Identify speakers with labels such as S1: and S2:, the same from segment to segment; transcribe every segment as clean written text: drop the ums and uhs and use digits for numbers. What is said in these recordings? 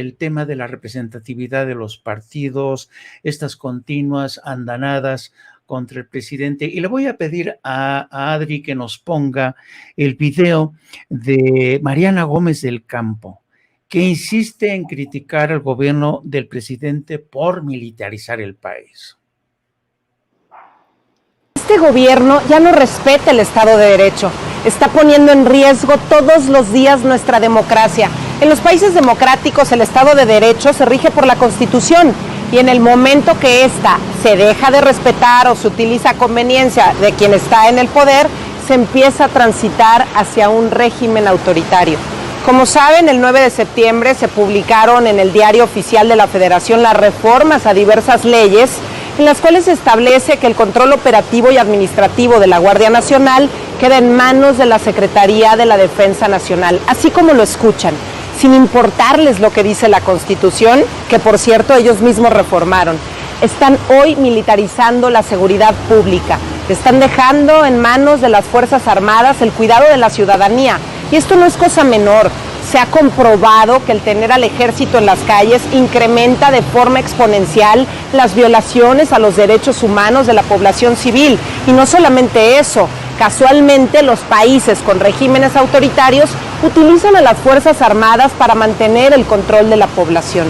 S1: el tema de la representatividad de los partidos, estas continuas andanadas contra el presidente. Y le voy a pedir a Adri que nos ponga el video de Mariana Gómez del Campo, que insiste en criticar al gobierno del presidente por militarizar el país.
S2: Este gobierno ya no respeta el Estado de Derecho, está poniendo en riesgo todos los días nuestra democracia. En los países democráticos el Estado de Derecho se rige por la Constitución y en el momento que ésta se deja de respetar o se utiliza a conveniencia de quien está en el poder, se empieza a transitar hacia un régimen autoritario. Como saben, el 9 de septiembre se publicaron en el Diario Oficial de la Federación las reformas a diversas leyes en las cuales se establece que el control operativo y administrativo de la Guardia Nacional queda en manos de la Secretaría de la Defensa Nacional, así como lo escuchan, sin importarles lo que dice la Constitución, que por cierto ellos mismos reformaron. Están hoy militarizando la seguridad pública, están dejando en manos de las Fuerzas Armadas el cuidado de la ciudadanía. Y esto no es cosa menor, se ha comprobado que el tener al ejército en las calles incrementa de forma exponencial las violaciones a los derechos humanos de la población civil. Y no solamente eso, casualmente los países con regímenes autoritarios utilizan a las Fuerzas Armadas para mantener el control de la población.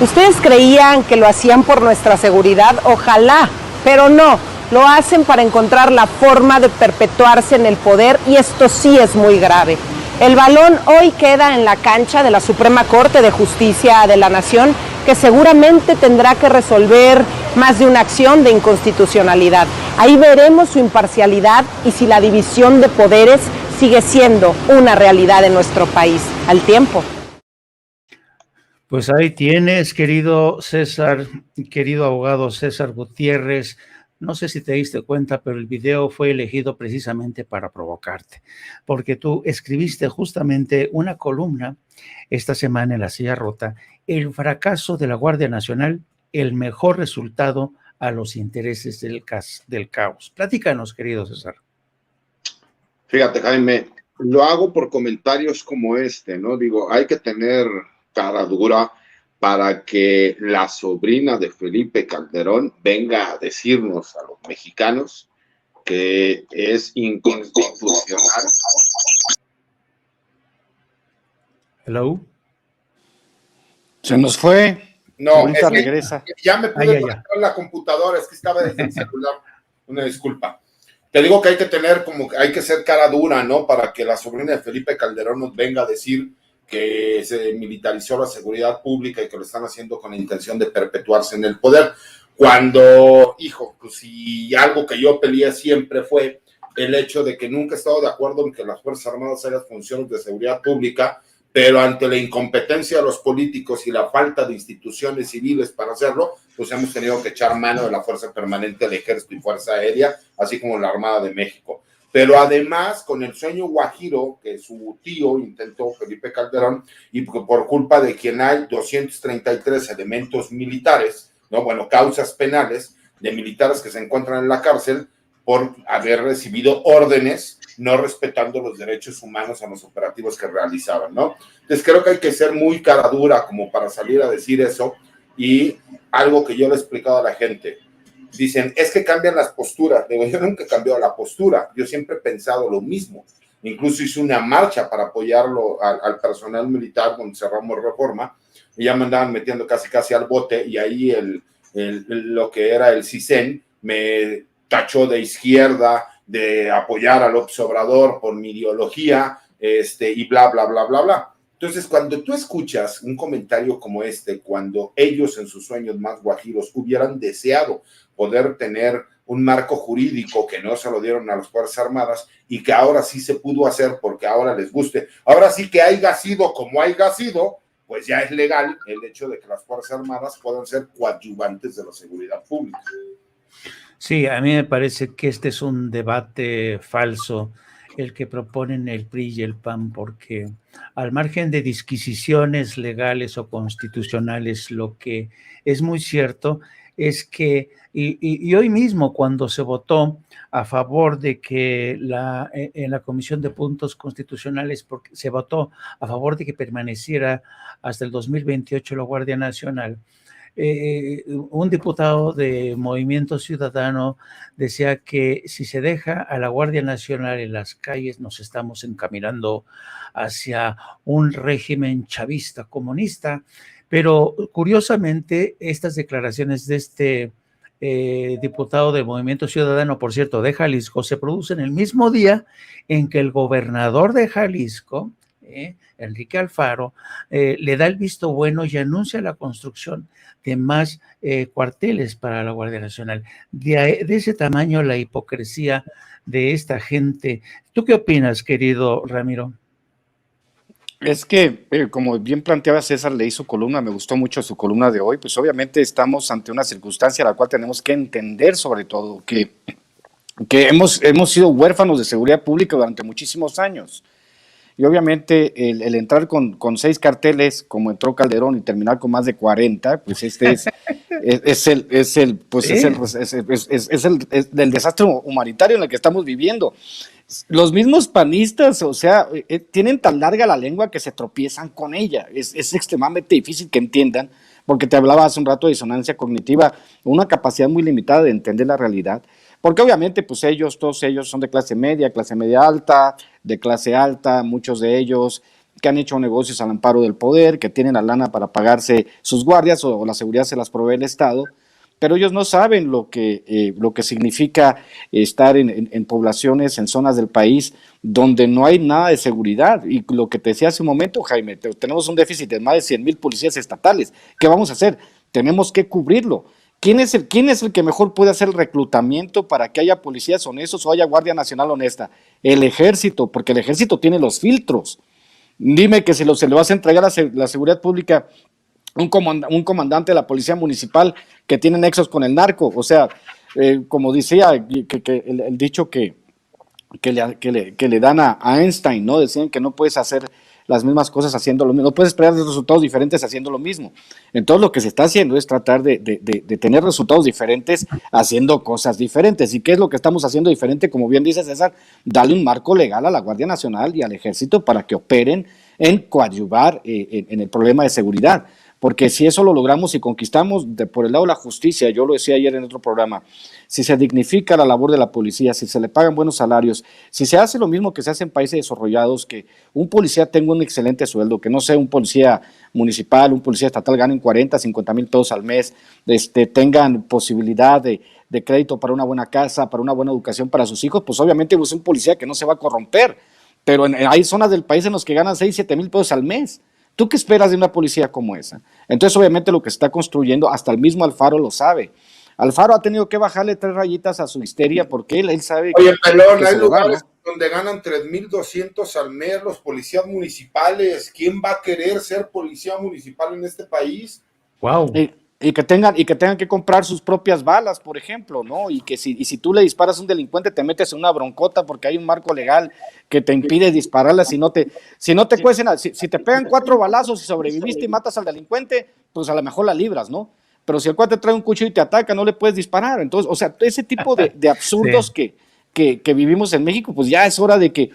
S2: ¿Ustedes creían que lo hacían por nuestra seguridad? Ojalá, pero no. Lo hacen para encontrar la forma de perpetuarse en el poder y esto sí es muy grave. El balón hoy queda en la cancha de la Suprema Corte de Justicia de la Nación, que seguramente tendrá que resolver más de una acción de inconstitucionalidad. Ahí veremos su imparcialidad y si la división de poderes sigue siendo una realidad en nuestro país al tiempo.
S1: Pues ahí tienes, querido César, querido abogado César Gutiérrez. No sé si te diste cuenta, pero el video fue elegido precisamente para provocarte, porque tú escribiste justamente una columna esta semana en La Silla Rota, el fracaso de la Guardia Nacional, el mejor resultado a los intereses del caos. Platícanos, querido César.
S3: Fíjate, Jaime, lo hago por comentarios como este, ¿no? Digo, hay que tener cara dura para que la sobrina de Felipe Calderón venga a decirnos a los mexicanos que es inconstitucional.
S1: Hello.
S4: Se nos fue.
S3: No,
S4: ahorita regresa.
S3: Ya me pude conectar la computadora, es que estaba desde el celular. Una disculpa. Te digo que hay que ser cara dura, ¿no? Para que la sobrina de Felipe Calderón nos venga a decir que se militarizó la seguridad pública y que lo están haciendo con la intención de perpetuarse en el poder, cuando, pues si algo que yo peleé siempre fue el hecho de que nunca he estado de acuerdo en que las Fuerzas Armadas hagan funciones de seguridad pública, pero ante la incompetencia de los políticos y la falta de instituciones civiles para hacerlo, pues hemos tenido que echar mano de la Fuerza Permanente del Ejército y Fuerza Aérea, así como la Armada de México. Pero además, con el sueño guajiro que su tío intentó, Felipe Calderón, y por culpa de quien hay 233 elementos militares, ¿no? Bueno, causas penales de militares que se encuentran en la cárcel por haber recibido órdenes no respetando los derechos humanos a los operativos que realizaban, ¿no? Entonces creo que hay que ser muy cara dura como para salir a decir eso, y algo que yo le he explicado a la gente. Dicen, es que cambian las posturas. Digo, yo nunca he cambiado la postura. Yo siempre he pensado lo mismo. Incluso hice una marcha para apoyarlo al personal militar donde cerramos Reforma y ya me andaban metiendo casi al bote, y ahí lo que era el CISEN me tachó de izquierda, de apoyar al López Obrador por mi ideología, y bla, bla, bla, bla, bla. Entonces, cuando tú escuchas un comentario como este, cuando ellos en sus sueños más guajiros hubieran deseado poder tener un marco jurídico que no se lo dieron a las Fuerzas Armadas y que ahora sí se pudo hacer porque ahora les guste, ahora sí que haya sido como haya sido, pues ya es legal el hecho de que las Fuerzas Armadas puedan ser coadyuvantes de la seguridad pública.
S1: Sí, a mí me parece que este es un debate falso, el que proponen el PRI y el PAN, porque al margen de disquisiciones legales o constitucionales, lo que es muy cierto es que, y hoy mismo cuando se votó a favor de que en la Comisión de Puntos Constitucionales, porque se votó a favor de que permaneciera hasta el 2028 la Guardia Nacional, un diputado de Movimiento Ciudadano decía que si se deja a la Guardia Nacional en las calles, nos estamos encaminando hacia un régimen chavista comunista. Pero curiosamente, estas declaraciones de este diputado de Movimiento Ciudadano, por cierto, de Jalisco, se producen el mismo día en que el gobernador de Jalisco, Enrique Alfaro, le da el visto bueno y anuncia la construcción de más cuarteles para la Guardia Nacional. De ese tamaño la hipocresía de esta gente. ¿Tú qué opinas, querido Ramiro?
S4: Es que, como bien planteaba César, leí su columna, me gustó mucho su columna de hoy, pues obviamente estamos ante una circunstancia a la cual tenemos que entender sobre todo que hemos sido huérfanos de seguridad pública durante muchísimos años. Y obviamente el entrar con 6 carteles, como entró Calderón, y terminar con más de 40, pues este es el desastre humanitario en el que estamos viviendo. Los mismos panistas, o sea, tienen tan larga la lengua que se tropiezan con ella. Es extremadamente difícil que entiendan, porque te hablaba hace un rato de disonancia cognitiva, una capacidad muy limitada de entender la realidad. Porque obviamente, pues todos ellos son de clase media alta, de clase alta, muchos de ellos que han hecho negocios al amparo del poder, que tienen la lana para pagarse sus guardias o la seguridad se las provee el Estado, pero ellos no saben lo que significa estar en poblaciones, en zonas del país donde no hay nada de seguridad. Y lo que te decía hace un momento, Jaime, tenemos un déficit de más de 100,000 policías estatales. ¿Qué vamos a hacer? Tenemos que cubrirlo. ¿Quién es el que mejor puede hacer el reclutamiento para que haya policías honestos o haya Guardia Nacional honesta? El Ejército, porque el Ejército tiene los filtros. Dime que se le vas a entregar a la seguridad pública un comandante de la Policía Municipal que tiene nexos con el narco. O sea, como decía el dicho que le dan a Einstein, ¿no? Decían que no puedes hacer las mismas cosas haciendo lo mismo, no puedes esperar resultados diferentes haciendo lo mismo. Entonces lo que se está haciendo es tratar de tener resultados diferentes haciendo cosas diferentes. ¿Y qué es lo que estamos haciendo diferente? Como bien dice César, darle un marco legal a la Guardia Nacional y al Ejército para que operen en coadyuvar en el problema de seguridad. Porque si eso lo logramos y conquistamos por el lado de la justicia, yo lo decía ayer en otro programa, si se dignifica la labor de la policía, si se le pagan buenos salarios, si se hace lo mismo que se hace en países desarrollados, que un policía tenga un excelente sueldo, que no sea un policía municipal, un policía estatal ganen 40, 50 mil pesos al mes, tengan posibilidad de crédito para una buena casa, para una buena educación para sus hijos, pues obviamente es un policía que no se va a corromper, pero hay zonas del país en los que ganan 6, 7 mil pesos al mes. ¿Tú qué esperas de una policía como esa? Entonces, obviamente, lo que se está construyendo, hasta el mismo Alfaro lo sabe. Alfaro ha tenido que bajarle 3 rayitas a su histeria porque él sabe
S3: que... Oye, Pelón, hay lugares donde ganan 3,200 al mes los policías municipales. ¿Quién va a querer ser policía municipal en este país?
S1: Wow.
S4: Y que tengan que comprar sus propias balas, por ejemplo, ¿no? Y si tú le disparas a un delincuente te metes en una broncota porque hay un marco legal que te impide dispararla si no te cuecen, si te pegan 4 balazos y sobreviviste y matas al delincuente, pues a lo mejor la libras, ¿no? Pero si el cuate trae un cuchillo y te ataca, no le puedes disparar. Entonces, o sea, ese tipo de absurdos sí. que vivimos en México, pues ya es hora de que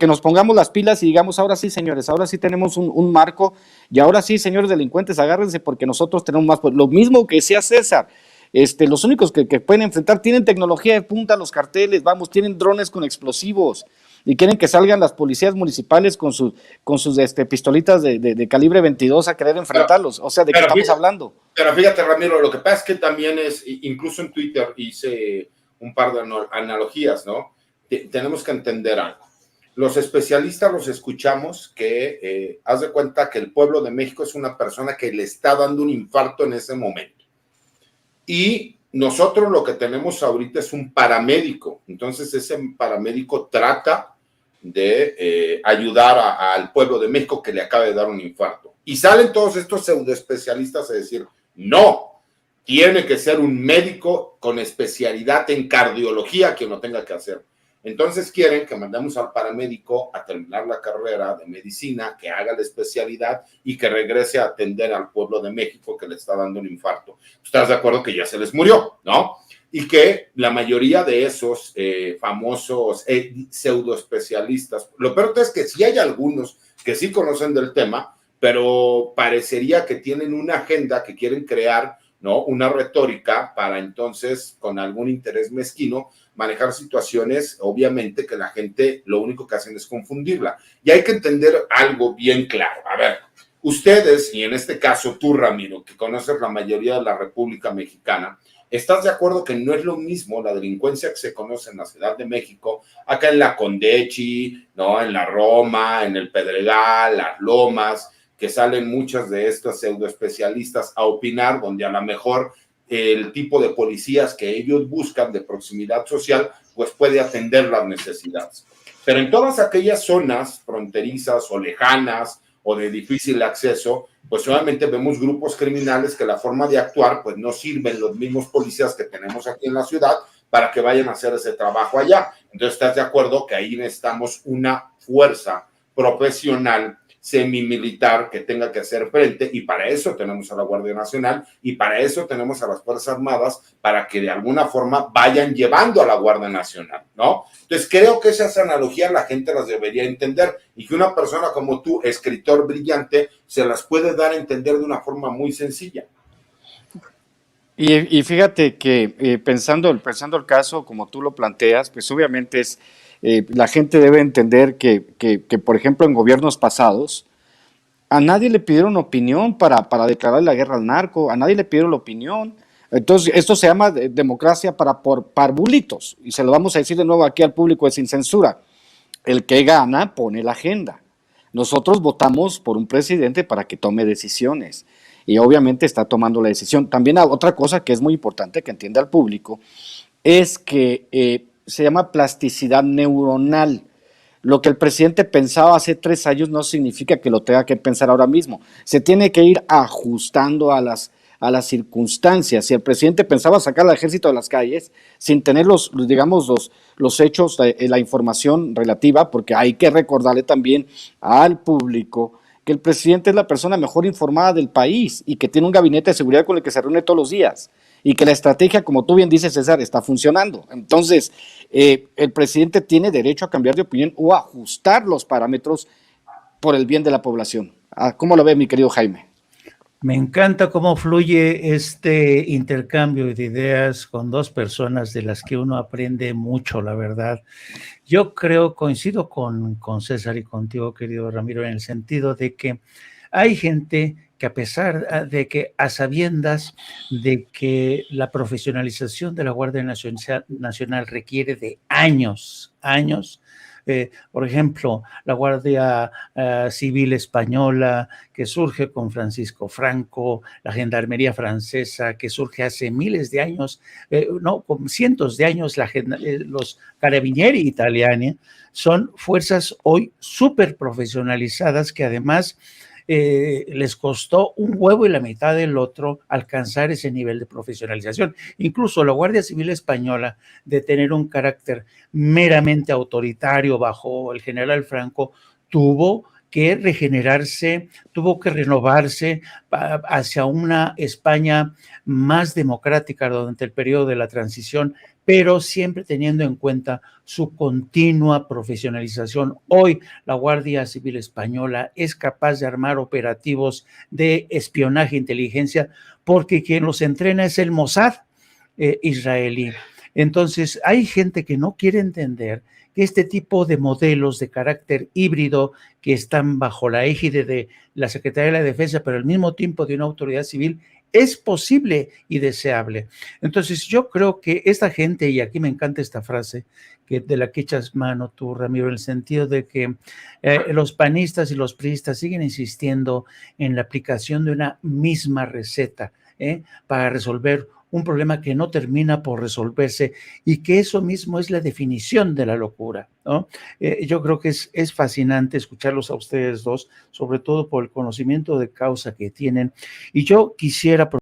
S4: nos pongamos las pilas y digamos, ahora sí, señores, ahora sí tenemos un marco, y ahora sí, señores delincuentes, agárrense porque nosotros tenemos más. Lo mismo que decía César, los únicos que pueden enfrentar tienen tecnología de punta, los carteles, tienen drones con explosivos, y quieren que salgan las policías municipales con sus pistolitas de calibre 22 a querer enfrentarlos. O sea, ¿de qué estamos hablando?
S3: Pero fíjate, Ramiro, lo que pasa es que también incluso en Twitter hice un par de analogías, ¿no? Tenemos que entender algo. Los especialistas los escuchamos que haz de cuenta que el pueblo de México es una persona que le está dando un infarto en ese momento. Y nosotros lo que tenemos ahorita es un paramédico. Entonces ese paramédico trata de ayudar al pueblo de México que le acaba de dar un infarto. Y salen todos estos pseudoespecialistas a decir, no, tiene que ser un médico con especialidad en cardiología quien lo tenga que hacer. Entonces quieren que mandemos al paramédico a terminar la carrera de medicina, que haga la especialidad y que regrese a atender al pueblo de México que le está dando un infarto. ¿Estás de acuerdo que ya se les murió, no? Y que la mayoría de esos famosos pseudoespecialistas, lo peor es que sí hay algunos que sí conocen del tema, pero parecería que tienen una agenda que quieren crear, ¿no? Una retórica para entonces, con algún interés mezquino, manejar situaciones, obviamente, que la gente lo único que hacen es confundirla. Y hay que entender algo bien claro. A ver, ustedes, y en este caso tú, Ramiro, que conoces la mayoría de la República Mexicana, ¿estás de acuerdo que no es lo mismo la delincuencia que se conoce en la Ciudad de México, acá en la Condechi, ¿no? En la Roma, en el Pedregal, las Lomas, que salen muchas de estos pseudoespecialistas a opinar, donde a lo mejor el tipo de policías que ellos buscan de proximidad social, pues puede atender las necesidades. Pero en todas aquellas zonas fronterizas o lejanas o de difícil acceso, pues obviamente vemos grupos criminales que la forma de actuar, pues no sirven los mismos policías que tenemos aquí en la ciudad para que vayan a hacer ese trabajo allá. Entonces, ¿estás de acuerdo que ahí necesitamos una fuerza profesional semimilitar que tenga que hacer frente? Y para eso tenemos a la Guardia Nacional y para eso tenemos a las Fuerzas Armadas, para que de alguna forma vayan llevando a la Guardia Nacional, ¿no? Entonces creo que esas analogías la gente las debería entender y que una persona como tú, escritor brillante, se las puede dar a entender de una forma muy sencilla.
S4: Y fíjate que pensando el caso como tú lo planteas, pues obviamente la gente debe entender que, por ejemplo, en gobiernos pasados, a nadie le pidieron opinión para declarar la guerra al narco, a nadie le pidieron la opinión. Entonces, esto se llama democracia por parvulitos, y se lo vamos a decir de nuevo aquí al público sin censura. El que gana pone la agenda. Nosotros votamos por un presidente para que tome decisiones, y obviamente está tomando la decisión. También otra cosa que es muy importante que entienda el público es que se llama plasticidad neuronal. Lo que el presidente pensaba hace 3 años no significa que lo tenga que pensar ahora mismo. Se tiene que ir ajustando a las circunstancias. Si el presidente pensaba sacar al ejército de las calles sin tener los hechos, la información relativa, porque hay que recordarle también al público que el presidente es la persona mejor informada del país y que tiene un gabinete de seguridad con el que se reúne todos los días y que la estrategia, como tú bien dices, César, está funcionando. Entonces, el presidente tiene derecho a cambiar de opinión o a ajustar los parámetros por el bien de la población. ¿Cómo lo ve, mi querido Jaime?
S1: Me encanta cómo fluye este intercambio de ideas con dos personas de las que uno aprende mucho, la verdad. Yo coincido con César y contigo, querido Ramiro, en el sentido de que hay gente que a pesar de que a sabiendas de que la profesionalización de la Guardia Nacional requiere de años, por ejemplo, la Guardia Civil Española, que surge con Francisco Franco, la Gendarmería Francesa, que surge hace miles de años, con cientos de años, los Carabinieri Italiani, son fuerzas hoy súper profesionalizadas que además les costó un huevo y la mitad del otro alcanzar ese nivel de profesionalización. Incluso la Guardia Civil Española, de tener un carácter meramente autoritario bajo el general Franco, tuvo que regenerarse, tuvo que renovarse hacia una España más democrática durante el periodo de la transición, pero siempre teniendo en cuenta su continua profesionalización. Hoy la Guardia Civil Española es capaz de armar operativos de espionaje e inteligencia porque quien los entrena es el Mossad israelí. Entonces, hay gente que no quiere entender que este tipo de modelos de carácter híbrido que están bajo la égide de la Secretaría de la Defensa, pero al mismo tiempo de una autoridad civil, es posible y deseable. Entonces, yo creo que esta gente, y aquí me encanta esta frase de la que echas mano tú, Ramiro, en el sentido de que los panistas y los priistas siguen insistiendo en la aplicación de una misma receta para resolver un problema que no termina por resolverse y que eso mismo es la definición de la locura, ¿no? Yo creo que es fascinante escucharlos a ustedes dos, sobre todo por el conocimiento de causa que tienen, y yo quisiera